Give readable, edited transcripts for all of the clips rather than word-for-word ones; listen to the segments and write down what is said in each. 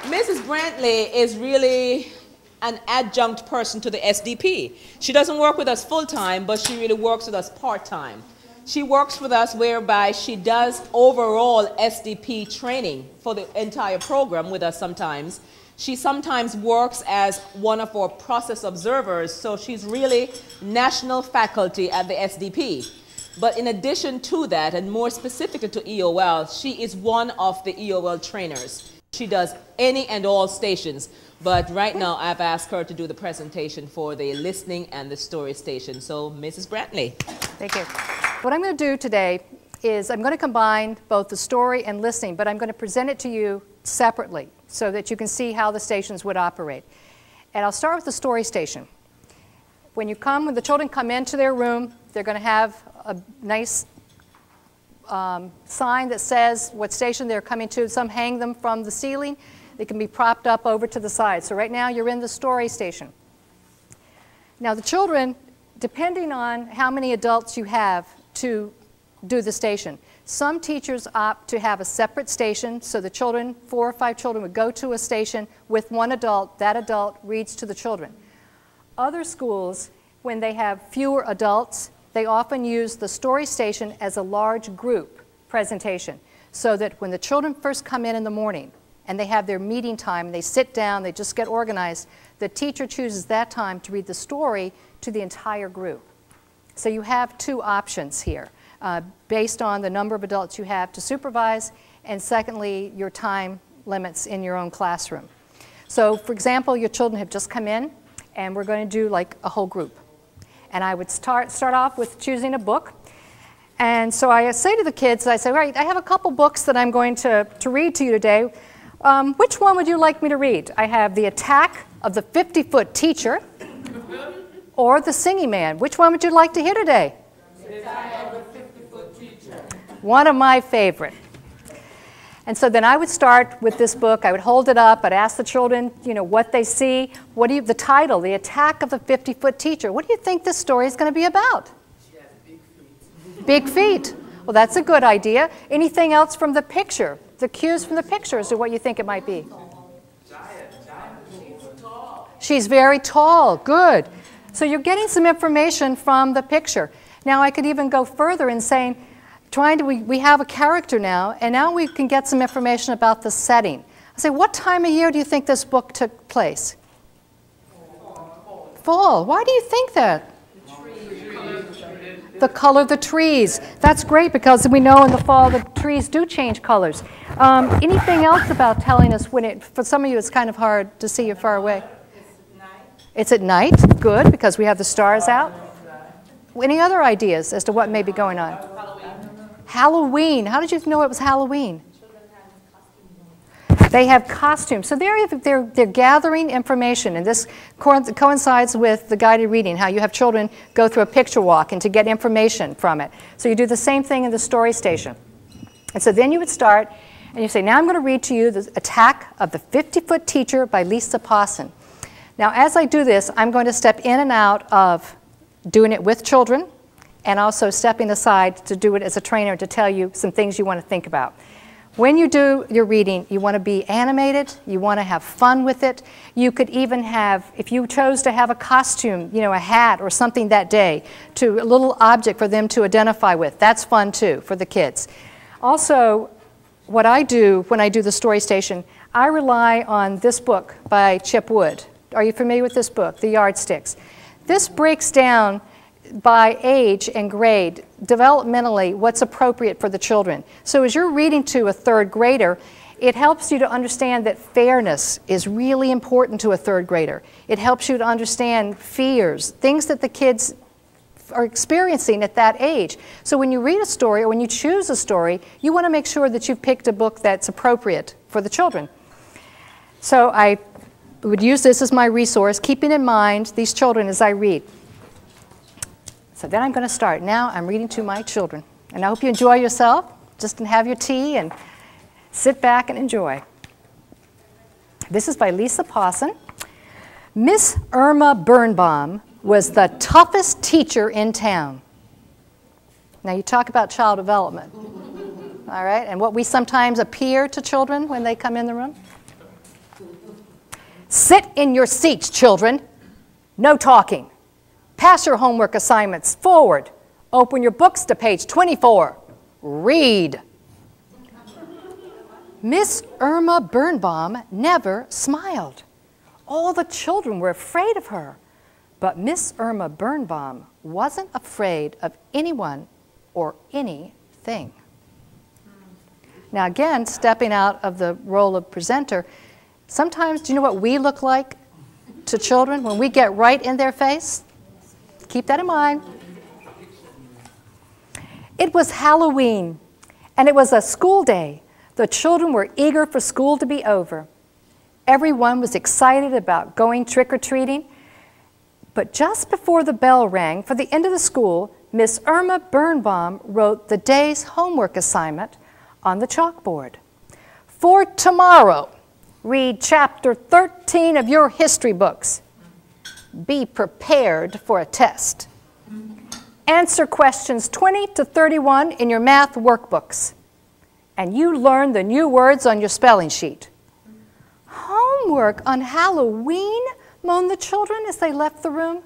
Mrs. Brantley is really an adjunct person to the SDP. She doesn't work with us full-time, but she really works with us part-time. She works with us whereby she does overall SDP training for the entire program with us sometimes. She sometimes works as one of our process observers, so she's really national faculty at the SDP. But in addition to that, and more specifically to EOL, she is one of the EOL trainers. She does any and all stations, but right now I've asked her to do the presentation for the listening and the story station. So, Mrs. Brantley. Thank you. What I'm going to do today is I'm going to combine both the story and listening, but I'm going to present it to you separately so that you can see how the stations would operate. And I'll start with the story station. When the children come into their room, they're going to have a nice sign that says what station they're coming to. Some hang them from the ceiling. They can be propped up over to the side. So right now you're in the story station. Now the children, depending on how many adults you have to do the station, some teachers opt to have a separate station, so the children, 4 or 5 children, would go to a station with one adult. That adult reads to the children. Other schools, when they have fewer adults, they often use the story station as a large group presentation, so that when the children first come in the morning and they have their meeting time, they sit down, they just get organized, the teacher chooses that time to read the story to the entire group. So you have 2 options here, based on the number of adults you have to supervise, and secondly, your time limits in your own classroom. So for example, your children have just come in, and we're going to do like a whole group. And I would start off with choosing a book. And so I say to the kids, I say, all right, I have a couple books that I'm going to read to you today. Which one would you like me to read? I have The Attack of the 50-Foot Teacher or The Singing Man. Which one would you like to hear today? The Attack of the 50-Foot Teacher. One of my favorite. And so then I would start with this book. I would hold it up. I'd ask the children, what they see. The title, The Attack of the 50-Foot Teacher. What do you think this story is going to be about? She has big feet. Big feet. Well, that's a good idea. Anything else from the picture? The cues from the picture as to what you think it might be. Giant. She's tall. She's very tall. Good. So you're getting some information from the picture. Now I could even go further in saying, we have a character now, and now we can get some information about the setting. I say, what time of year do you think this book took place? Fall. Why do you think that? The color of the trees. That's great, because we know in the fall the trees do change colors. Anything else about telling us for some of you it's kind of hard to see, you're far away. It's at night. Good, because we have the stars out. Any other ideas as to what may be going on? Halloween. How did you know it was Halloween? They have costumes. So they're gathering information, and this coincides with the guided reading, how you have children go through a picture walk and to get information from it. So you do the same thing in the story station. And so then you would start, and you say, now I'm going to read to you The Attack of the 50-Foot Teacher by Lisa Pawson. Now as I do this, I'm going to step in and out of doing it with children, and also stepping aside to do it as a trainer to tell you some things you want to think about. When you do your reading, you want to be animated, you want to have fun with it. You could even have, if you chose to have a costume, a hat or something that day, a little object for them to identify with. That's fun too for the kids. Also, what I do when I do the story station, I rely on this book by Chip Wood. Are you familiar with this book, The Yardsticks? This breaks down by age and grade, developmentally, what's appropriate for the children. So as you're reading to a 3rd grader, it helps you to understand that fairness is really important to a 3rd grader. It helps you to understand fears, things that the kids are experiencing at that age. So when you read a story or when you choose a story, you want to make sure that you've picked a book that's appropriate for the children. So I would use this as my resource, keeping in mind these children as I read. So then I'm going to start. Now I'm reading to my children. And I hope you enjoy yourself. Just have your tea and sit back and enjoy. This is by Lisa Pawson. Miss Irma Birnbaum was the toughest teacher in town. Now you talk about child development. All right, and what we sometimes appear to children when they come in the room. Sit in your seats, children. No talking. Pass your homework assignments forward. Open your books to page 24. Read. Miss Irma Birnbaum never smiled. All the children were afraid of her, but Miss Irma Birnbaum wasn't afraid of anyone or anything. Now again, stepping out of the role of presenter, sometimes, do you know what we look like to children when we get right in their face? Keep that in mind. It was Halloween, and it was a school day. The children were eager for school to be over. Everyone was excited about going trick-or-treating, but just before the bell rang for the end of the school, Miss Irma Birnbaum wrote the day's homework assignment on the chalkboard. For tomorrow, read chapter 13 of your history books. Be prepared for a test. Answer questions 20 to 31 in your math workbooks. And you learn the new words on your spelling sheet. Homework on Halloween, moaned the children as they left the room.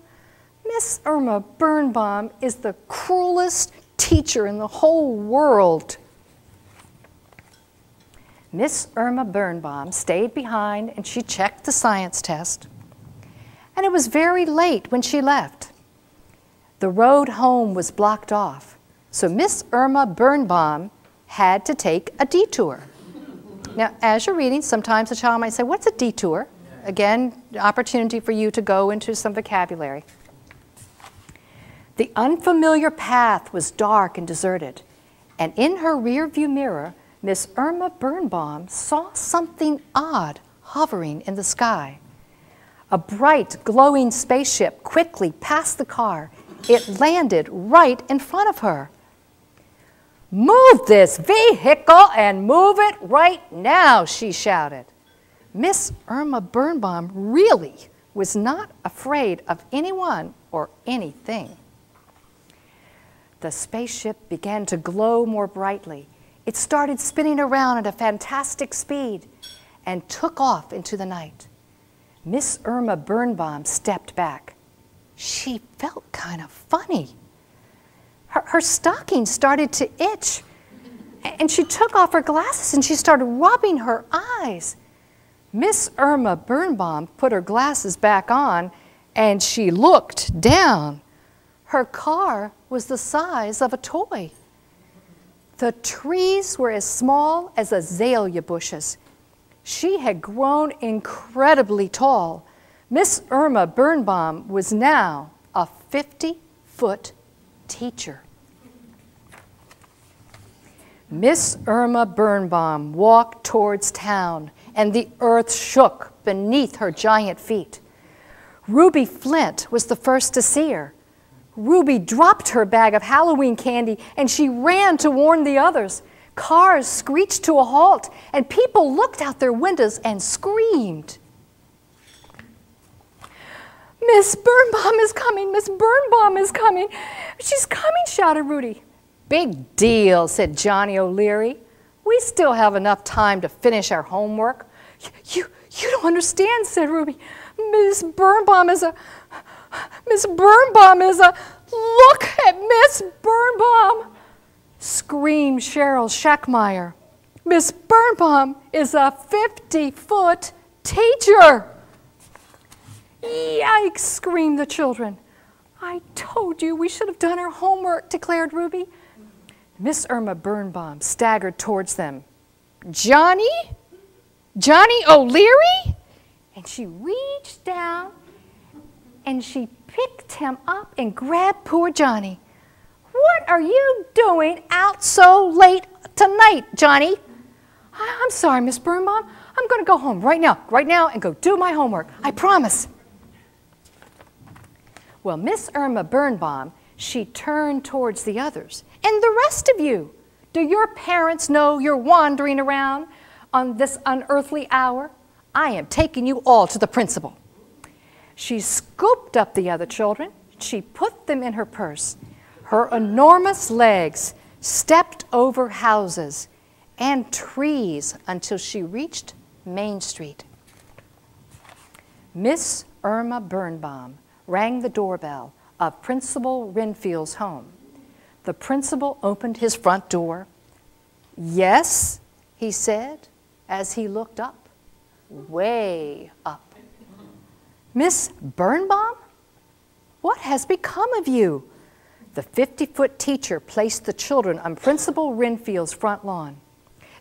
Miss Irma Birnbaum is the cruelest teacher in the whole world. Miss Irma Birnbaum stayed behind and she checked the science test. And it was very late when she left. The road home was blocked off, so Miss Irma Birnbaum had to take a detour. Now, as you're reading, sometimes a child might say, what's a detour? Again, opportunity for you to go into some vocabulary. The unfamiliar path was dark and deserted, and in her rearview mirror, Miss Irma Birnbaum saw something odd hovering in the sky. A bright, glowing spaceship quickly passed the car. It landed right in front of her. "Move this vehicle and move it right now," she shouted. Miss Irma Birnbaum really was not afraid of anyone or anything. The spaceship began to glow more brightly. It started spinning around at a fantastic speed and took off into the night. Miss Irma Birnbaum stepped back. She felt kind of funny. Her stocking started to itch, and she took off her glasses and she started rubbing her eyes. Miss Irma Birnbaum put her glasses back on and she looked down. Her car was the size of a toy. The trees were as small as azalea bushes. She had grown incredibly tall. Miss Irma Birnbaum was now a 50-foot teacher. Miss Irma Birnbaum walked towards town, and the earth shook beneath her giant feet. Ruby Flint was the first to see her. Ruby dropped her bag of Halloween candy, and she ran to warn the others. Cars screeched to a halt, and people looked out their windows and screamed. "Miss Birnbaum is coming! Miss Birnbaum is coming! She's coming!" shouted Rudy. "Big deal," said Johnny O'Leary. "We still have enough time to finish our homework." You don't understand," said Ruby. Miss Birnbaum is a... Look at Miss Birnbaum!" screamed Cheryl Scheckmeyer. "Miss Birnbaum is a 50-foot teacher." "Yikes!" screamed the children. "I told you we should have done our homework," declared Ruby. Miss Irma Birnbaum staggered towards them. Johnny O'Leary?" And she reached down and she picked him up and grabbed poor Johnny. "What are you doing out so late tonight, Johnny?" "I'm sorry, Miss Birnbaum. I'm going to go home right now, and go do my homework. I promise." Well, Miss Irma Birnbaum, she turned towards the others. "And the rest of you, do your parents know you're wandering around on this unearthly hour? I am taking you all to the principal." She scooped up the other children. She put them in her purse. Her enormous legs stepped over houses and trees until she reached Main Street. Miss Irma Birnbaum rang the doorbell of Principal Renfield's home. The principal opened his front door. "Yes," he said as he looked up, way up. "Miss Birnbaum? What has become of you?" The 50-foot teacher placed the children on Principal Renfield's front lawn.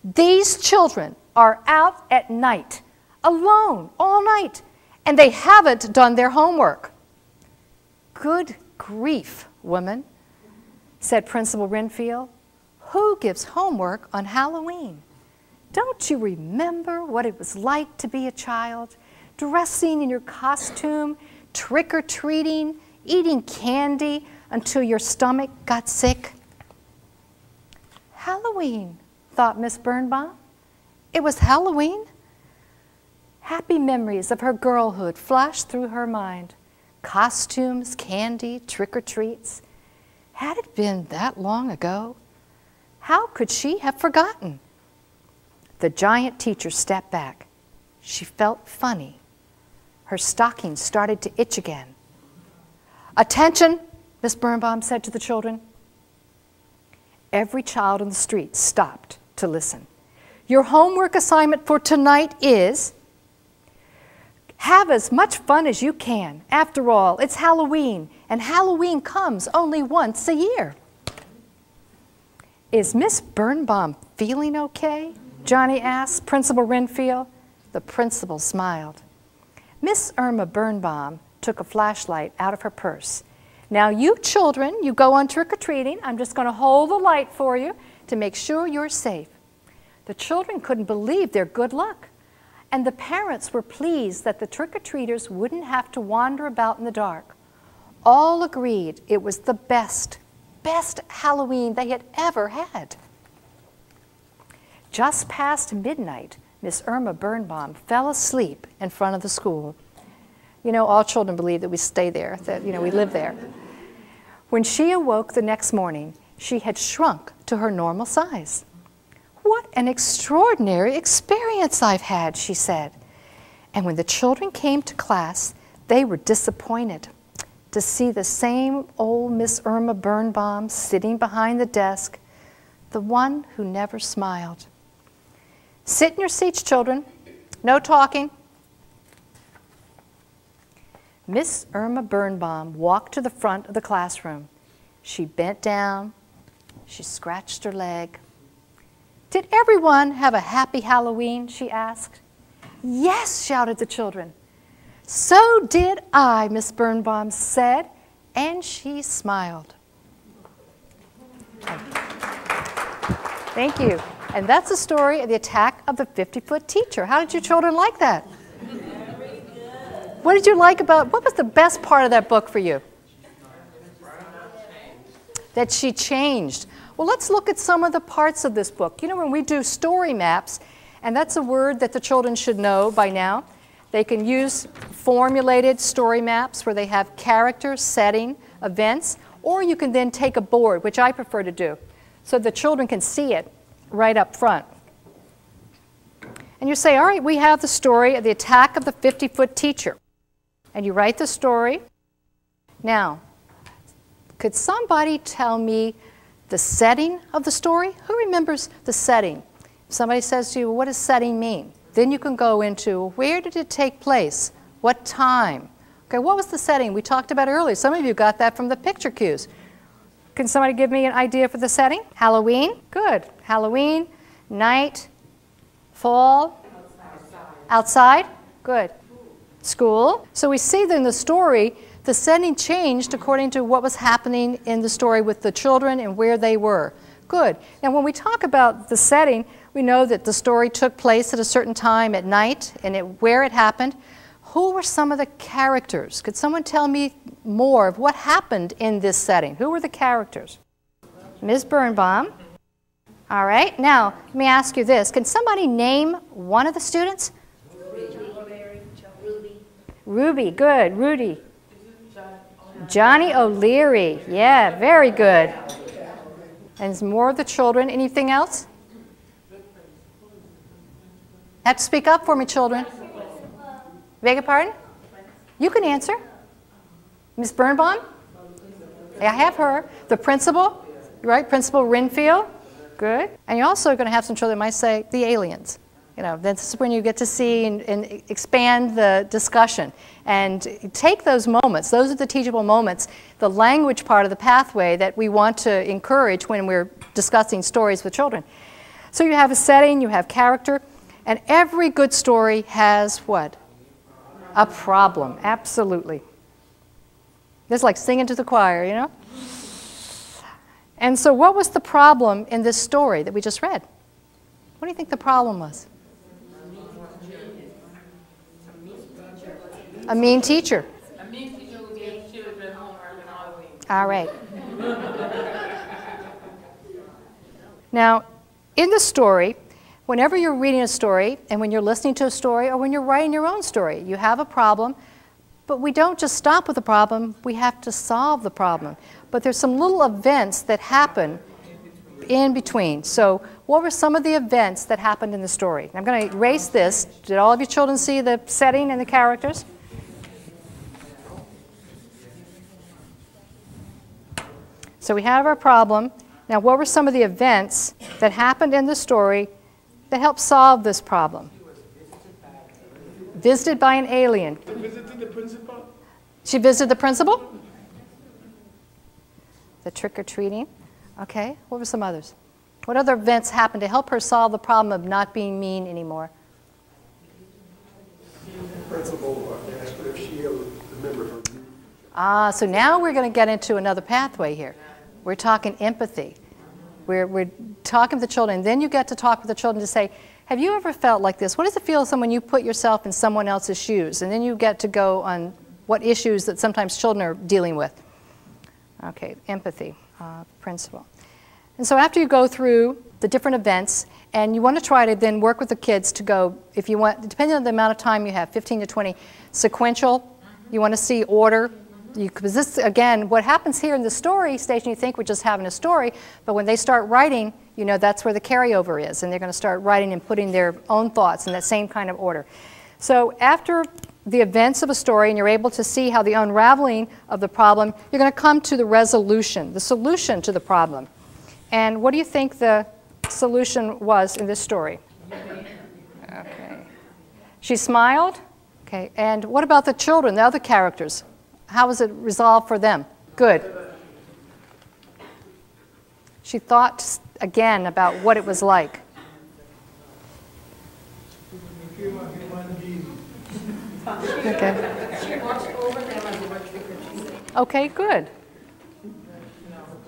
"These children are out at night, alone all night, and they haven't done their homework." "Good grief, woman," said Principal Renfield. "Who gives homework on Halloween? Don't you remember what it was like to be a child, dressing in your costume, trick-or-treating, eating candy until your stomach got sick?" "Halloween," thought Miss Birnbaum. It was Halloween. Happy memories of her girlhood flashed through her mind. Costumes, candy, trick-or-treats. Had it been that long ago? How could she have forgotten? The giant teacher stepped back. She felt funny. Her stockings started to itch again. "Attention," Miss Birnbaum said to the children. Every child on the street stopped to listen. "Your homework assignment for tonight is have as much fun as you can. After all, it's Halloween, and Halloween comes only once a year." "Is Miss Birnbaum feeling okay?" Johnny asked Principal Renfield. The principal smiled. Miss Irma Birnbaum took a flashlight out of her purse. "Now you children, you go on trick-or-treating. I'm just going to hold the light for you to make sure you're safe." The children couldn't believe their good luck, and the parents were pleased that the trick-or-treaters wouldn't have to wander about in the dark. All agreed it was the best Halloween they had ever had. Just past midnight, Miss Irma Birnbaum fell asleep in front of the school. You know, all children believe that we stay there, that, we live there. When she awoke the next morning, she had shrunk to her normal size. "What an extraordinary experience I've had," she said. And when the children came to class, they were disappointed to see the same old Miss Irma Birnbaum sitting behind the desk, the one who never smiled. "Sit in your seats, children. No talking." Miss Irma Birnbaum walked to the front of the classroom. She bent down. She scratched her leg. "Did everyone have a happy Halloween?" she asked. "Yes," shouted the children. "So did I," Miss Birnbaum said, and she smiled. Thank you. And that's the story of the attack of the 50-foot teacher. How did you children like that? Very good. What did you like what was the best part of that book for you? That she changed. Well, let's look at some of the parts of this book. You know, when we do story maps, and that's a word that the children should know by now, they can use formulated story maps where they have characters, setting, events, or you can then take a board, which I prefer to do, so the children can see it right up front. And you say, all right, we have the story of the attack of the 50-foot teacher. And you write the story. Now, could somebody tell me the setting of the story? Who remembers the setting? If somebody says to you, what does setting mean? Then you can go into, where did it take place? What time? Okay, what was the setting we talked about earlier? Some of you got that from the picture cues. Can somebody give me an idea for the setting? Halloween? Good. Halloween, night, fall, outside? Good. School. So we see that in the story, the setting changed according to what was happening in the story with the children and where they were. Good. Now when we talk about the setting, we know that the story took place at a certain time at night and where it happened. Who were some of the characters? Could someone tell me more of what happened in this setting? Who were the characters? Ms. Birnbaum. All right. Now, let me ask you this. Can somebody name one of the students? Ruby. Good. Rudy. Johnny O'Leary. Yeah, very good. And more of the children. Anything else? Have to speak up for me, children. Beg your pardon? You can answer. Ms. Birnbaum? I have her. The principal, right? Principal Renfield. Good. And you're also going to have some children that might say, the aliens. You know, this is when you get to see and expand the discussion. And take those moments. Those are the teachable moments, the language part of the pathway that we want to encourage when we're discussing stories with children. So you have a setting, you have character, and every good story has what? A problem, absolutely. It's like singing to the choir, you know? And so what was the problem in this story that we just read? What do you think the problem was? A mean teacher. A mean teacher who gave children homework and all things. All right. Now, in the story, whenever you're reading a story, and when you're listening to a story, or when you're writing your own story, you have a problem, but we don't just stop with the problem, we have to solve the problem. But there's some little events that happen in between. So what were some of the events that happened in the story? I'm going to erase this. Did all of your children see the setting and the characters? So we have our problem. Now, what were some of the events that happened in the story that helped solve this problem? Visited by an alien. Visited the principal? She visited the principal? The trick-or-treating. Okay, what were some others? What other events happened to help her solve the problem of not being mean anymore? The principal asked her if she remembered her. Ah, so now we're going to get into another pathway here. We're talking empathy. We're talking with the children, and then you get to talk with the children to say, have you ever felt like this? What does it feel when you put yourself in someone else's shoes? And then you get to go on what issues that sometimes children are dealing with. Okay, empathy, principle. And so after you go through the different events, and you want to try to then work with the kids to go, if you want, depending on the amount of time you have, 15 to 20, sequential, you want to see order. Because this, again, what happens here in the story station, you think we're just having a story, but when they start writing, you know, that's where the carryover is, and they're going to start writing and putting their own thoughts in that same kind of order. So after the events of a story, and you're able to see how the unraveling of the problem, you're going to come to the resolution, the solution to the problem. And what do you think the solution was in this story? Okay. She smiled. Okay. And what about the children, the other characters? How was it resolved for them? Good. She thought again about what it was like. Okay. Okay, good.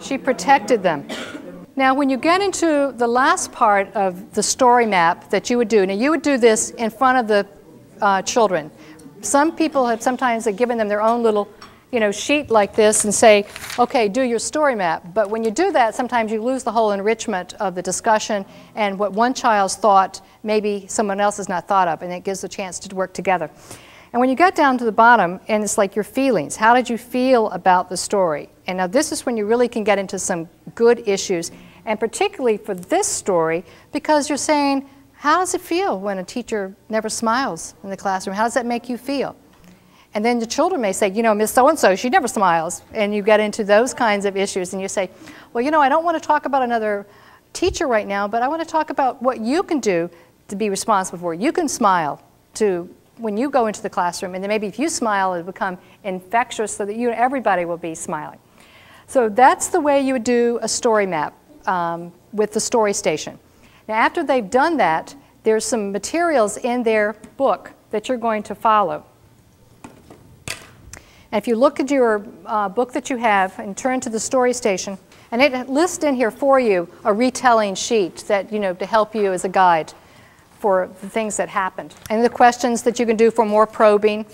She protected them. Now, when you get into the last part of the story map that you would do, now you would do this in front of the children. Some people have sometimes given them their own little, sheet like this and say, okay, do your story map. But when you do that, sometimes you lose the whole enrichment of the discussion and what one child's thought, maybe someone else has not thought of, and it gives a chance to work together. And when you get down to the bottom, and it's like your feelings, how did you feel about the story? And now this is when you really can get into some good issues, and particularly for this story, because you're saying, how does it feel when a teacher never smiles in the classroom? How does that make you feel? And then the children may say, Miss So-and-so, she never smiles. And you get into those kinds of issues, and you say, well, I don't want to talk about another teacher right now, but I want to talk about what you can do to be responsible for. You can smile when you go into the classroom, and then maybe if you smile, it'll become infectious so that everybody will be smiling. So that's the way you would do a story map with the story station. Now, after they've done that, there's some materials in their book that you're going to follow. And if you look at your book that you have and turn to the story station, and it lists in here for you a retelling sheet that, to help you as a guide for the things that happened. And the questions that you can do for more probing.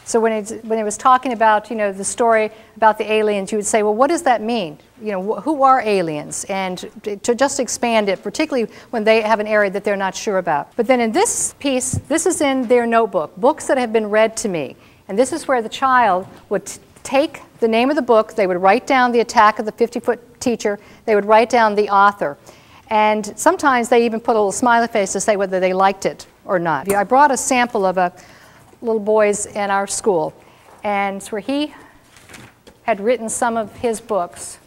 So when it was talking about, the story about the aliens, you would say, well, what does that mean? Who are aliens? And to just expand it, particularly when they have an area that they're not sure about. But then in this piece, this is in their notebook, books that have been read to me. And this is where the child would take the name of the book, they would write down the attack of the 50-foot teacher, they would write down the author. And sometimes they even put a little smiley face to say whether they liked it or not. I brought a sample of a little boys in our school, and it's where he had written some of his books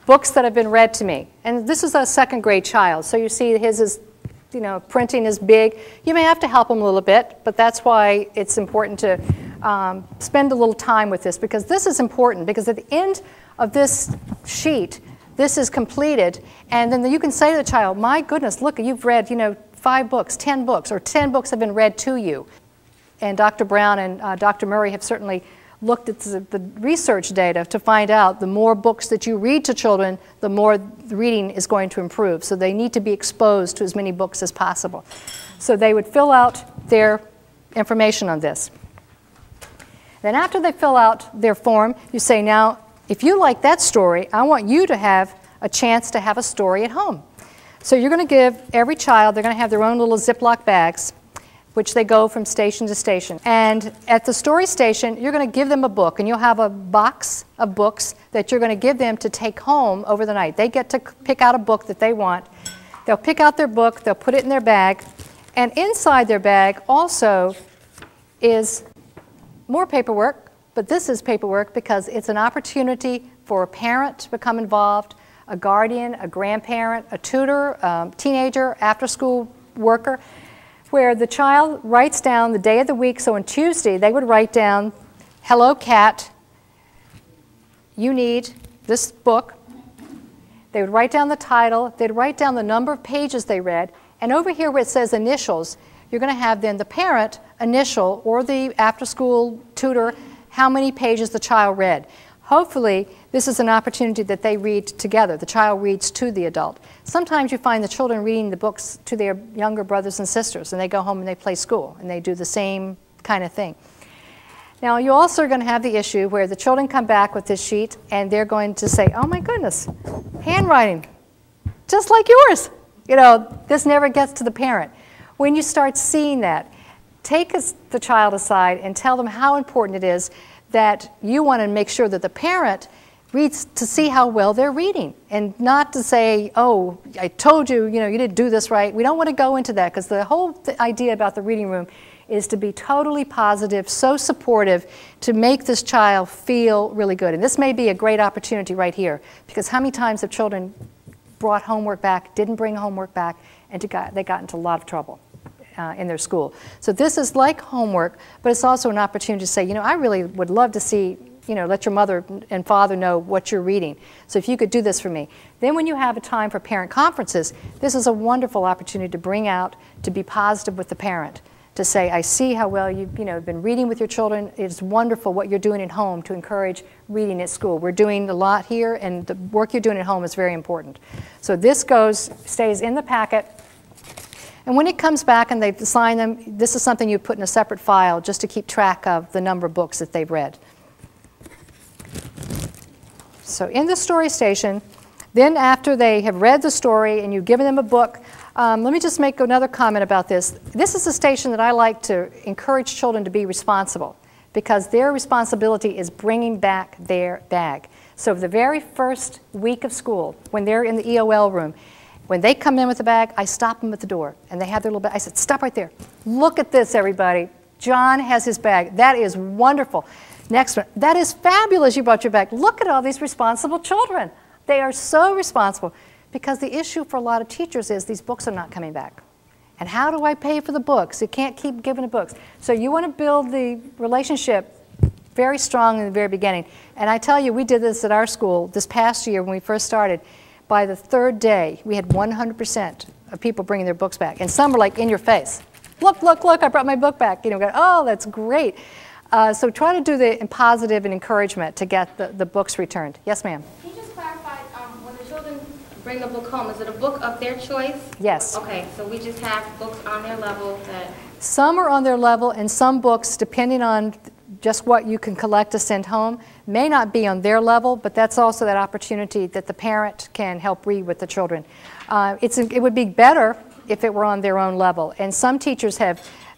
that have been read to me. And this is a second grade child, so you see his is, you know, printing is big. You may have to help him a little bit, but that's why it's important to spend a little time with this, because this is important, because at the end of this sheet, this is completed, and then you can say to the child, my goodness, look, you've read, you know, 5 books, 10 books, or 10 books have been read to you. And Dr. Brown and Dr. Murray have certainly looked at the research data to find out the more books that you read to children, the more the reading is going to improve. So they need to be exposed to as many books as possible. So they would fill out their information on this. Then after they fill out their form, you say, now, if you like that story, I want you to have a chance to have a story at home. So you're going to give every child, they're going to have their own little Ziploc bags, which they go from station to station. And at the story station, you're going to give them a book, and you'll have a box of books that you're going to give them to take home over the night. They get to pick out a book that they want. They'll pick out their book, they'll put it in their bag, and inside their bag also is more paperwork, but this is paperwork because it's an opportunity for a parent to become involved, a guardian, a grandparent, a tutor, a teenager, after-school worker, where the child writes down the day of the week. So on Tuesday, they would write down, hello, Kat, you need this book. They would write down the title. They'd write down the number of pages they read. And over here where it says initials, you're going to have then the parent initial or the after-school tutor how many pages the child read. Hopefully, this is an opportunity that they read together. The child reads to the adult. Sometimes you find the children reading the books to their younger brothers and sisters, and they go home and they play school, and they do the same kind of thing. Now, you also are going to have the issue where the children come back with this sheet, and they're going to say, oh my goodness, handwriting, just like yours. You know, this never gets to the parent. When you start seeing that, take the child aside and tell them how important it is that you want to make sure that the parent reads to see how well they're reading, and not to say, oh, I told you, you know, you didn't do this right. We don't want to go into that, because the whole idea about the reading room is to be totally positive, so supportive, to make this child feel really good. And this may be a great opportunity right here, because how many times have children brought homework back, didn't bring homework back, and they got into a lot of trouble in their school. So this is like homework, but it's also an opportunity to say, you know, I really would love to see, you know, let your mother and father know what you're reading. So if you could do this for me. Then when you have a time for parent conferences, this is a wonderful opportunity to bring out, to be positive with the parent, to say, I see how well you've been reading with your children. It's wonderful what you're doing at home to encourage reading at school. We're doing a lot here, and the work you're doing at home is very important. So this stays in the packet. And when it comes back and they've assigned them, this is something you put in a separate file just to keep track of the number of books that they've read. So in the story station, then after they have read the story and you've given them a book, let me just make another comment about this. This is a station that I like to encourage children to be responsible, because their responsibility is bringing back their bag. So the very first week of school, when they're in the EOL room, when they come in with the bag, I stop them at the door, and they have their little bag. I said, stop right there. Look at this, everybody. John has his bag. That is wonderful. Next one. That is fabulous you brought your bag. Look at all these responsible children. They are so responsible, because the issue for a lot of teachers is these books are not coming back. And how do I pay for the books? You can't keep giving the books. So you want to build the relationship very strong in the very beginning. And I tell you, we did this at our school this past year when we first started. By the third day, we had 100% of people bringing their books back. And some were like in your face. Look, look, look, I brought my book back. You know, go, oh, that's great. So try to do the positive and encouragement to get the books returned. Yes, ma'am? Can you just clarify, when the children bring a book home, is it a book of their choice? Yes. Okay, so we just have books on their level that... Some are on their level, and some books, depending on just what you can collect to send home, may not be on their level, but that's also that opportunity that the parent can help read with the children. It would be better if it were on their own level. And some teachers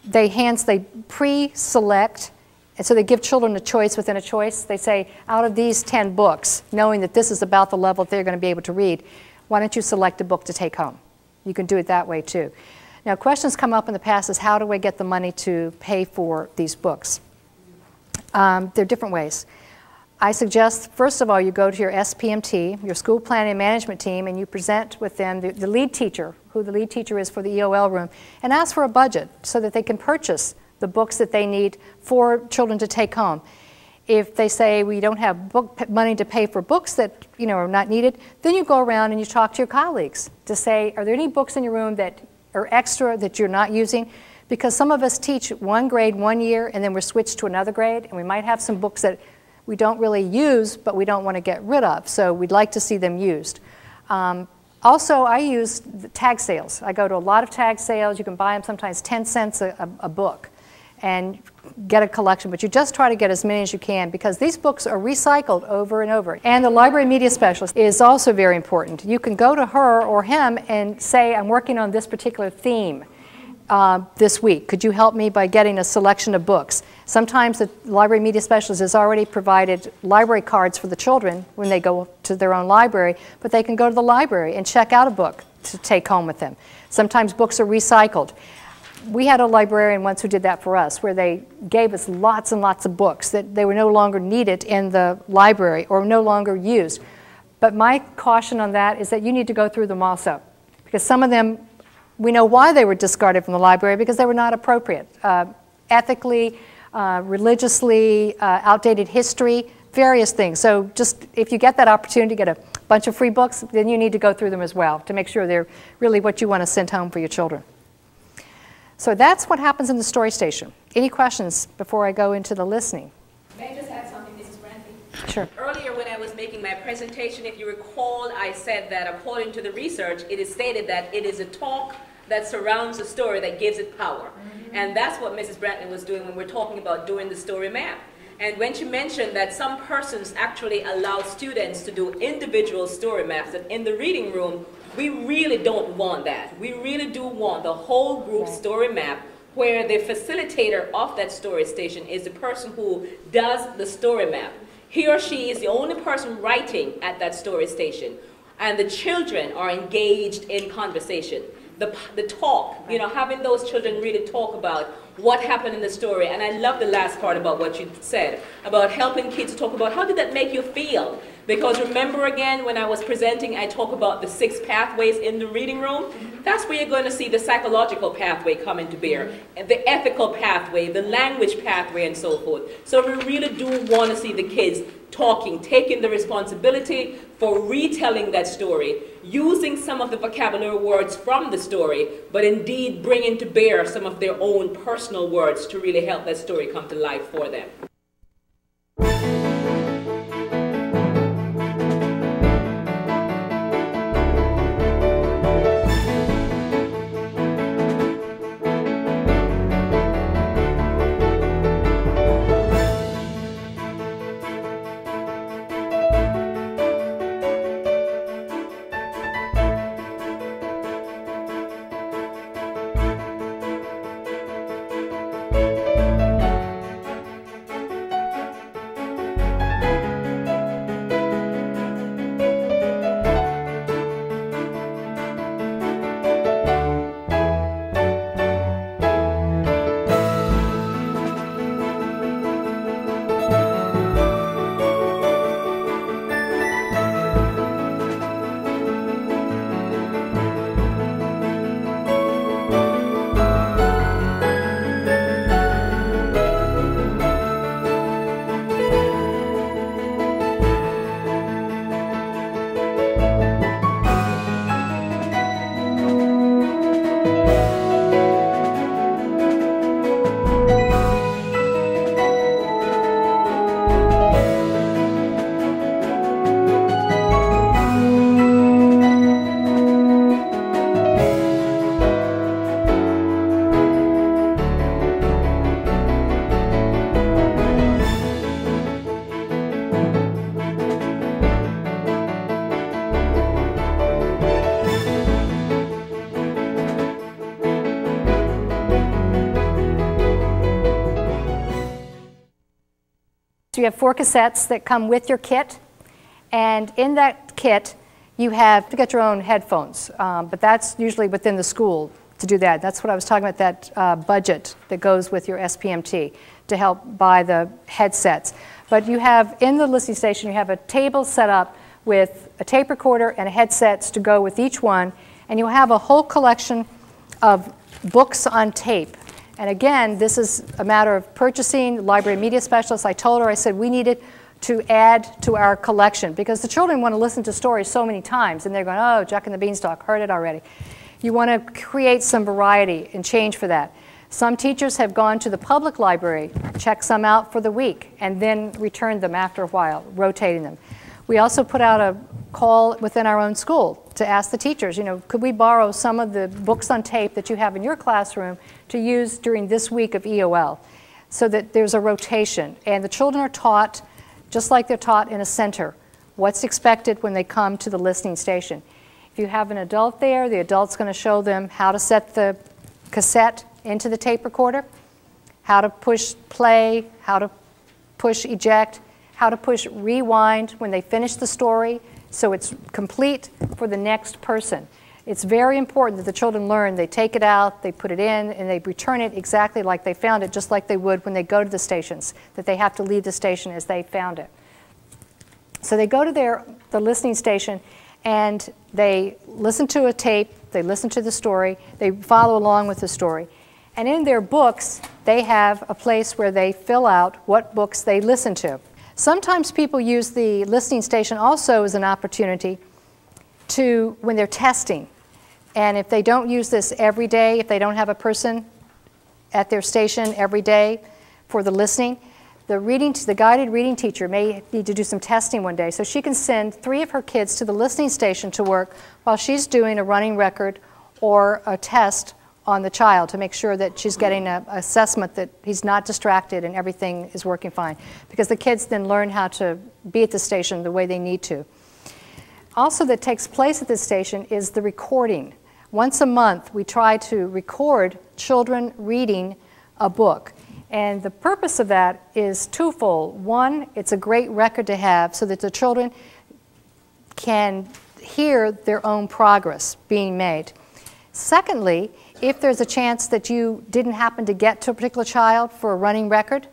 they pre-select, and so they give children a choice within a choice. They say, out of these 10 books, knowing that this is about the level they're going to be able to read, why don't you select a book to take home? You can do it that way too. Now, questions come up in the past is how do I get the money to pay for these books? There are different ways. I suggest, first of all, you go to your SPMT, your school planning and management team, and you present with them the lead teacher, who the lead teacher is for the EOL room, and ask for a budget so that they can purchase the books that they need for children to take home. If they say we don't have money to pay for books that are not needed, then you go around and you talk to your colleagues to say, are there any books in your room that are extra that you're not using? Because some of us teach one grade 1 year and then we're switched to another grade, and we might have some books that we don't really use but we don't want to get rid of, so we'd like to see them used. Also, I use the tag sales. I go to a lot of tag sales. You can buy them sometimes 10 cents a book and get a collection, but you just try to get as many as you can because these books are recycled over and over. And the library media specialist is also very important. You can go to her or him and say, I'm working on this particular theme this week. Could you help me by getting a selection of books? Sometimes the library media specialist has already provided library cards for the children when they go to their own library, but they can go to the library and check out a book to take home with them. Sometimes books are recycled. We had a librarian once who did that for us, where they gave us lots and lots of books that they were no longer needed in the library or no longer used. But my caution on that is that you need to go through them also, because some of them, we know why they were discarded from the library, because they were not appropriate. Ethically, religiously, outdated history, various things. So just if you get that opportunity to get a bunch of free books, then you need to go through them as well to make sure they're really what you want to send home for your children. So that's what happens in the story station. Any questions before I go into the listening? May I just add something, Mrs. Brantley? Sure. Earlier when I was making my presentation, if you recall, I said that according to the research, it is stated that it is a talk that surrounds the story that gives it power. And that's what Mrs. Brantley was doing when we're talking about doing the story map. And when she mentioned that some persons actually allow students to do individual story maps, that in the reading room, we really don't want that. We really do want the whole group story map, where the facilitator of that story station is the person who does the story map. He or she is the only person writing at that story station, and the children are engaged in conversation. The talk, having those children really talk about what happened in the story. And I love the last part about what you said, about helping kids talk about how did that make you feel? Because remember again, when I was presenting, I talk about the 6 pathways in the reading room. That's where you're going to see the psychological pathway come into bear, and the ethical pathway, the language pathway, and so forth. So we really do want to see the kids talking, taking the responsibility for retelling that story, using some of the vocabulary words from the story, but indeed bringing to bear some of their own personal words to really help that story come to life for them. So you have 4 cassettes that come with your kit, and in that kit you have to get your own headphones, but that's usually within the school to do that. That's what I was talking about, that budget that goes with your SPMT to help buy the headsets. But you have, in the listening station, you have a table set up with a tape recorder and headsets to go with each one, and you'll have a whole collection of books on tape. And again, this is a matter of purchasing. The library media specialist, I told her, I said we needed to add to our collection because the children want to listen to stories so many times, and they're going, oh, Jack and the Beanstalk, heard it already. You want to create some variety and change for that. Some teachers have gone to the public library, checked some out for the week, and then returned them after a while, rotating them. We also put out a call within our own school to ask the teachers, you know, could we borrow some of the books on tape that you have in your classroom to use during this week of EOL, so that there's a rotation. And the children are taught, just like they're taught in a center, what's expected when they come to the listening station. If you have an adult there, the adult's going to show them how to set the cassette into the tape recorder, how to push play, how to push eject, how to push rewind when they finish the story so it's complete for the next person. It's very important that the children learn. They take it out, they put it in, and they return it exactly like they found it, just like they would when they go to the stations, that they have to leave the station as they found it. So they go to the listening station, and they listen to a tape, they listen to the story, they follow along with the story. And in their books, they have a place where they fill out what books they listen to. Sometimes people use the listening station also as an opportunity to, when they're testing. And if they don't use this every day, if they don't have a person at their station every day for the listening, the guided reading teacher may need to do some testing one day. So she can send 3 of her kids to the listening station to work while she's doing a running record or a test on the child to make sure that she's getting an assessment that he's not distracted and everything is working fine. Because the kids then learn how to be at the station the way they need to. Also that takes place at this station is the recording. Once a month, we try to record children reading a book. And the purpose of that is twofold. One, it's a great record to have so that the children can hear their own progress being made. Secondly, if there's a chance that you didn't happen to get to a particular child for a running record,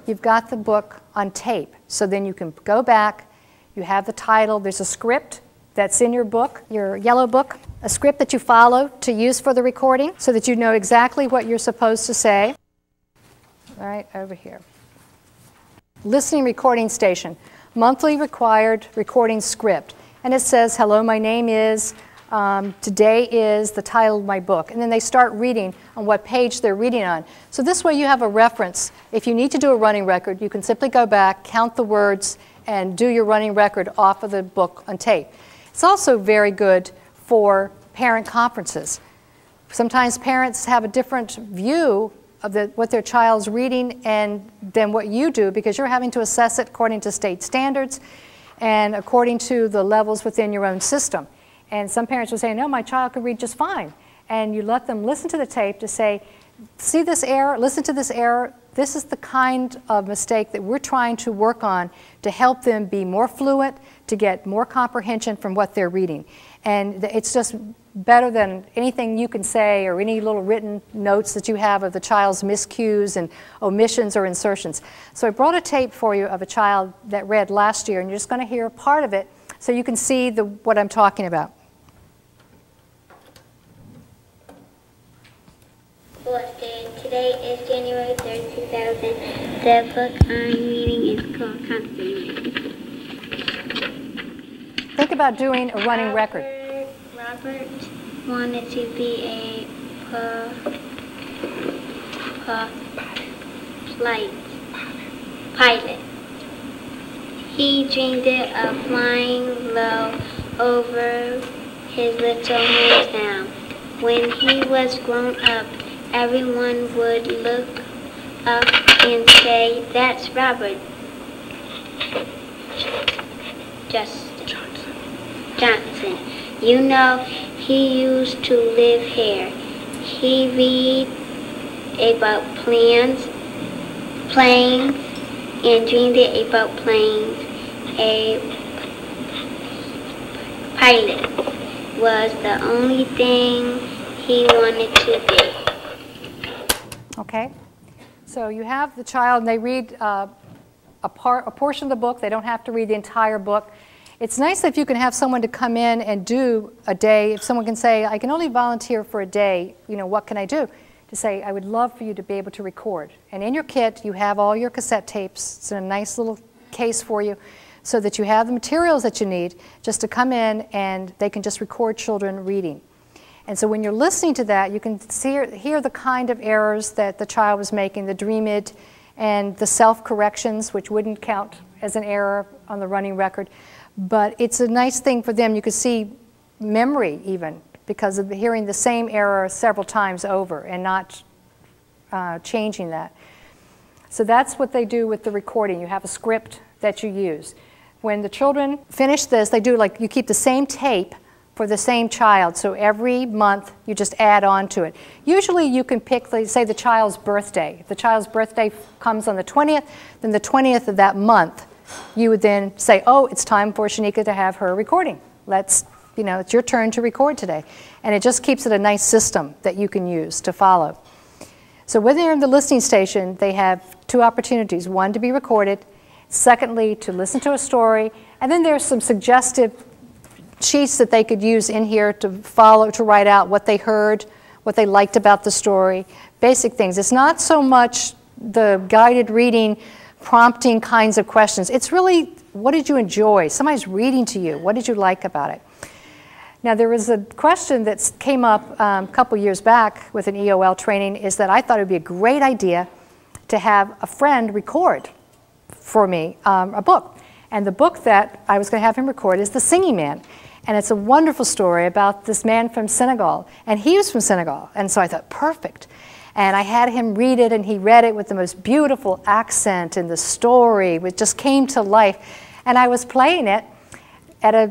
you've got the book on tape. So then you can go back, you have the title, there's a script that's in your book, your yellow book, a script that you follow to use for the recording so that you know exactly what you're supposed to say. Right over here. Listening recording station, monthly required recording script. And it says, hello, my name is, today is the title of my book. And then they start reading on what page they're reading on. So this way you have a reference. If you need to do a running record, you can simply go back, count the words, and do your running record off of the book on tape. It's also very good for parent conferences. Sometimes parents have a different view of what their child's reading than what you do because you're having to assess it according to state standards and according to the levels within your own system. And some parents will say, no, my child could read just fine. And you let them listen to the tape to say, see this error, listen to this error. This is the kind of mistake that we're trying to work on to help them be more fluent, to get more comprehension from what they're reading. And it's just better than anything you can say or any little written notes that you have of the child's miscues and omissions or insertions. So I brought a tape for you of a child that read last year, and you're just going to hear a part of it so you can see what I'm talking about. Fourth day. Today is January 3rd, 2000. The book I'm reading is called Constantly. Think about doing a running record. Robert wanted to be a pilot. He dreamed of flying low over his little hometown. When he was grown up, everyone would look up and say, that's Robert Johnson. You know, he used to live here. He read about planes, and dreamed about planes. A pilot was the only thing he wanted to be. Okay, so you have the child, and they read a portion of the book. They don't have to read the entire book. It's nice if you can have someone to come in and do a day. If someone can say, I can only volunteer for a day, you know, what can I do? To say, I would love for you to be able to record. And in your kit, you have all your cassette tapes. It's in a nice little case for you so that you have the materials that you need just to come in and they can just record children reading. And so when you're listening to that, you can hear the kind of errors that the child was making, the dreamid and the self-corrections, which wouldn't count as an error on the running record. But it's a nice thing for them. You can see memory even because of hearing the same error several times over and not changing that. So that's what they do with the recording. You have a script that you use. When the children finish this, they do like, you keep the same tape for the same child. So every month you just add on to it. Usually you can pick, say, the child's birthday. If the child's birthday comes on the 20th, then the 20th of that month, you would then say, oh, it's time for Shanika to have her recording. Let's, you know, it's your turn to record today. And it just keeps it a nice system that you can use to follow. So when they're in the listening station, they have two opportunities. One, to be recorded. Secondly, to listen to a story. And then there's some suggestive sheets that they could use in here to follow, to write out what they heard, what they liked about the story, basic things. It's not so much the guided reading, prompting kinds of questions. It's really, what did you enjoy? Somebody's reading to you. What did you like about it? Now, there was a question that came up a couple years back with an EOL training, is that I thought it would be a great idea to have a friend record for me a book. And the book that I was going to have him record is The Singing Man. And it's a wonderful story about this man from Senegal. And he was from Senegal. And so I thought, perfect. And I had him read it, and he read it with the most beautiful accent, and the story it just came to life. And I was playing it at a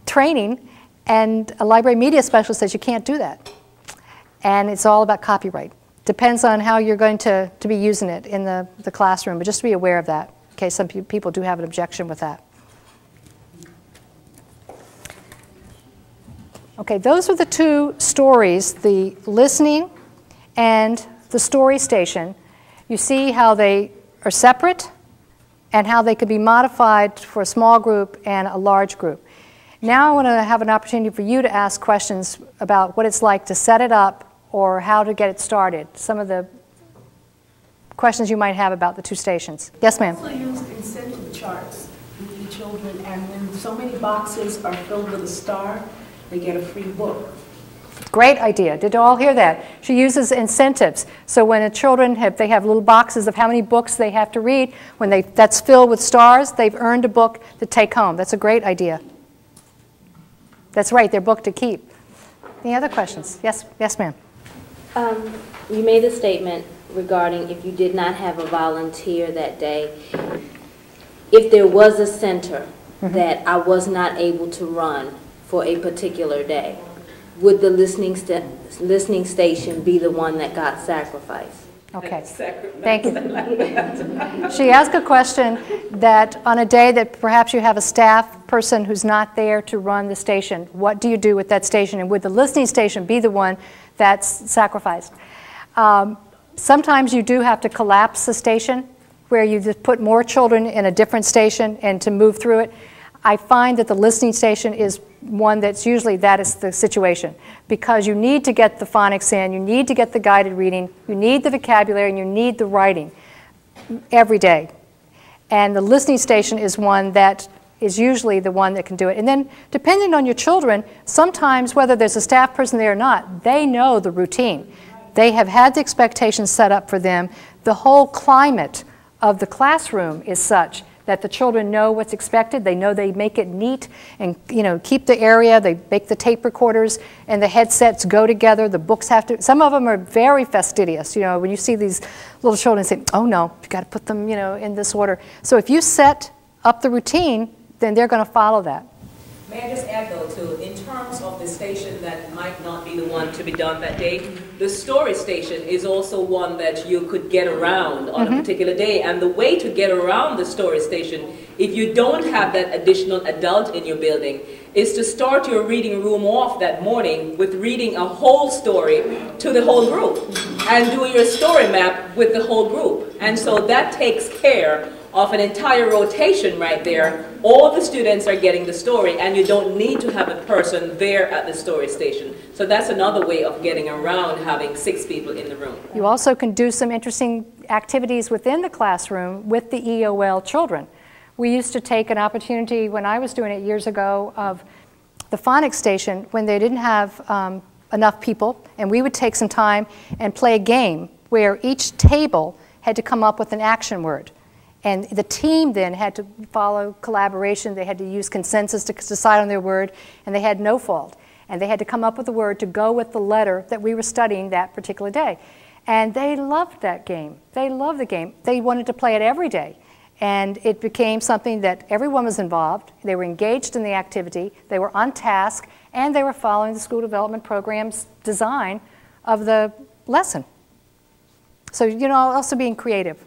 training, and a library media specialist says, you can't do that. And it's all about copyright. Depends on how you're going to be using it in the classroom, but just to be aware of that. Okay, some people do have an objection with that. Okay, those are the two stories, the listening and the story station. You see how they are separate and how they could be modified for a small group and a large group. Now I want to have an opportunity for you to ask questions about what it's like to set it up or how to get it started. Some of the questions you might have about the two stations. Yes, ma'am. We also use incentive charts with the children, and when so many boxes are filled with a star, they get a free book. Great idea. Did you all hear that? She uses incentives. So when the children they have little boxes of how many books they have to read, when that's filled with stars, they've earned a book to take home. That's a great idea. That's right, their book to keep. Any other questions? Yes, yes, ma'am. You made a statement regarding if you did not have a volunteer that day, if there was a center that I was not able to run for a particular day, would the listening station be the one that got sacrificed? Okay, thank you. She asked a question that on a day that perhaps you have a staff person who's not there to run the station, what do you do with that station? And would the listening station be the one that's sacrificed? Sometimes you do have to collapse the station where you just put more children in a different station and to move through it. I find that the listening station is one that's usually that is the situation because you need to get the phonics in, you need to get the guided reading, you need the vocabulary, and you need the writing every day. And the listening station is one that is usually the one that can do it. And then depending on your children, sometimes whether there's a staff person there or not, they know the routine. They have had the expectations set up for them. The whole climate of the classroom is such that the children know what's expected. They know they make it neat and keep the area. They make the tape recorders and the headsets go together. The books have to, some of them are very fastidious. When you see these little children say, oh no, you got to put them in this order. So if you set up the routine, then they're going to follow that. May I just add though too, in terms of the the station that might not be the one to be done that day, the story station is also one that you could get around on a particular day. And the way to get around the story station, if you don't have that additional adult in your building, is to start your reading room off that morning with reading a whole story to the whole group and do your story map with the whole group. And so that takes care of an entire rotation right there. All the students are getting the story, and you don't need to have a person there at the story station. So that's another way of getting around having 6 people in the room. You also can do some interesting activities within the classroom with the EOL children. We used to take an opportunity, when I was doing it years ago, of the phonics station when they didn't have enough people, and we would take some time and play a game where each table had to come up with an action word. And the team then had to follow collaboration. They had to use consensus to decide on their word, and they had no fault. And they had to come up with a word to go with the letter that we were studying that particular day. And they loved that game. They loved the game. They wanted to play it every day. And it became something that everyone was involved. They were engaged in the activity. They were on task, and they were following the school development program's design of the lesson. So, you know, also being creative.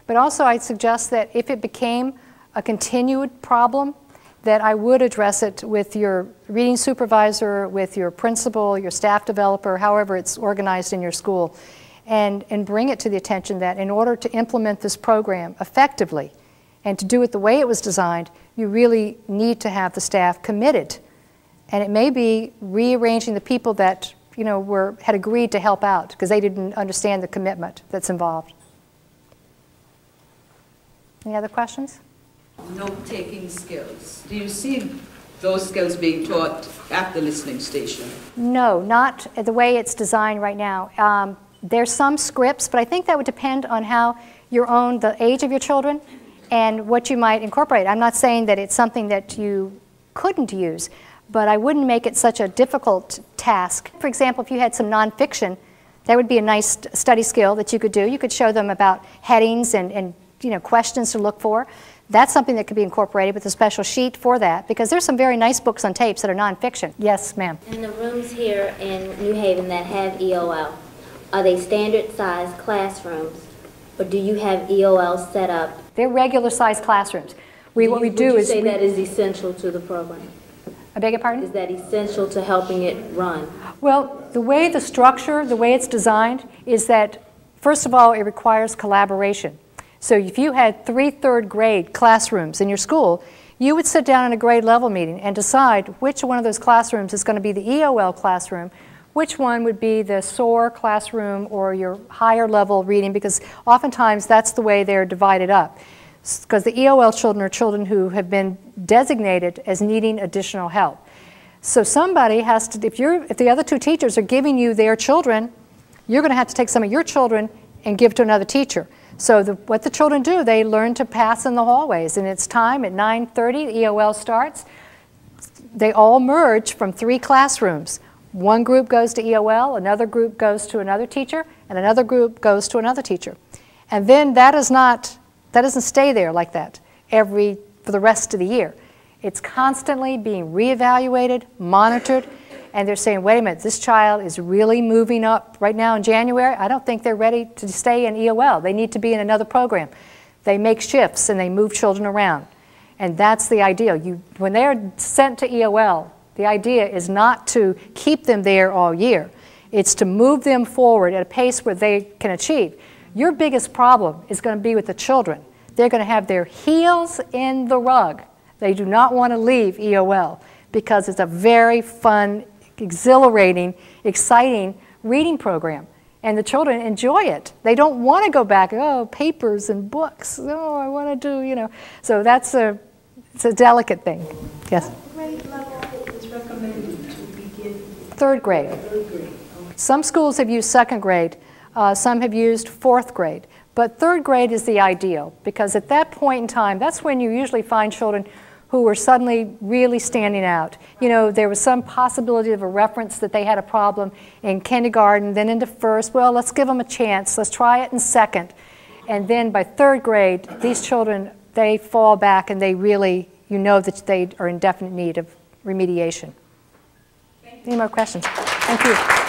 But also I'd suggest that if it became a continued problem, that I would address it with your reading supervisor, with your principal, your staff developer, however it's organized in your school, and bring it to the attention that in order to implement this program effectively and to do it the way it was designed, you really need to have the staff committed. And it may be rearranging the people that, you know, had agreed to help out because they didn't understand the commitment that's involved. Any other questions? Note-taking skills. Do you see those skills being taught at the listening station? No, not the way it's designed right now. There's some scripts, but I think that would depend on how the age of your children and what you might incorporate. I'm not saying that it's something that you couldn't use, but I wouldn't make it such a difficult task. For example, if you had some nonfiction, that would be a nice study skill that you could do. You could show them about headings and you know, questions to look for. That's something that could be incorporated with a special sheet for that, because there's some very nice books on tapes that are nonfiction. Yes, ma'am. In the rooms here in New Haven that have EOL, are they standard-sized classrooms, or do you have EOL set up? They're regular-sized classrooms. What we do is... Would you say that is essential to the program? I beg your pardon? Is that essential to helping it run? Well, the way the structure, the way it's designed, is that, first of all, it requires collaboration. So if you had 3 third-grade classrooms in your school, you would sit down in a grade level meeting and decide which one of those classrooms is going to be the EOL classroom, which one would be the SOAR classroom or your higher level reading, because oftentimes that's the way they're divided up. Because the EOL children are children who have been designated as needing additional help. So somebody has to, if the other 2 teachers are giving you their children, you're going to have to take some of your children and give to another teacher. So what the children do, they learn to pass in the hallways, and it's time at 9:30, the EOL starts. They all merge from 3 classrooms. One group goes to EOL, another group goes to another teacher, and another group goes to another teacher. And then that doesn't stay there like that for the rest of the year. It's constantly being reevaluated, monitored, and they're saying, wait a minute, this child is really moving up right now in January. I don't think they're ready to stay in EOL. They need to be in another program. They make shifts and they move children around. And that's the ideal. When they're sent to EOL, the idea is not to keep them there all year. It's to move them forward at a pace where they can achieve. Your biggest problem is going to be with the children. They're going to have their heels in the rug. They do not want to leave EOL because it's a very fun, exhilarating, exciting reading program. And the children enjoy it. They don't want to go back, oh, papers and books. Oh, I want to do, you know. So it's a delicate thing. Yes? What grade level is recommended to begin? 3rd grade. 3rd grade. Okay. Some schools have used 2nd grade. Some have used 4th grade. But 3rd grade is the ideal, because at that point in time, that's when you usually find children who were suddenly really standing out. You know, there was some possibility of a reference that they had a problem in kindergarten, then into 1st. Well, let's give them a chance. Let's try it in 2nd. And then by 3rd grade, these children, they fall back and they really, you know that they are in definite need of remediation. Any more questions? Thank you.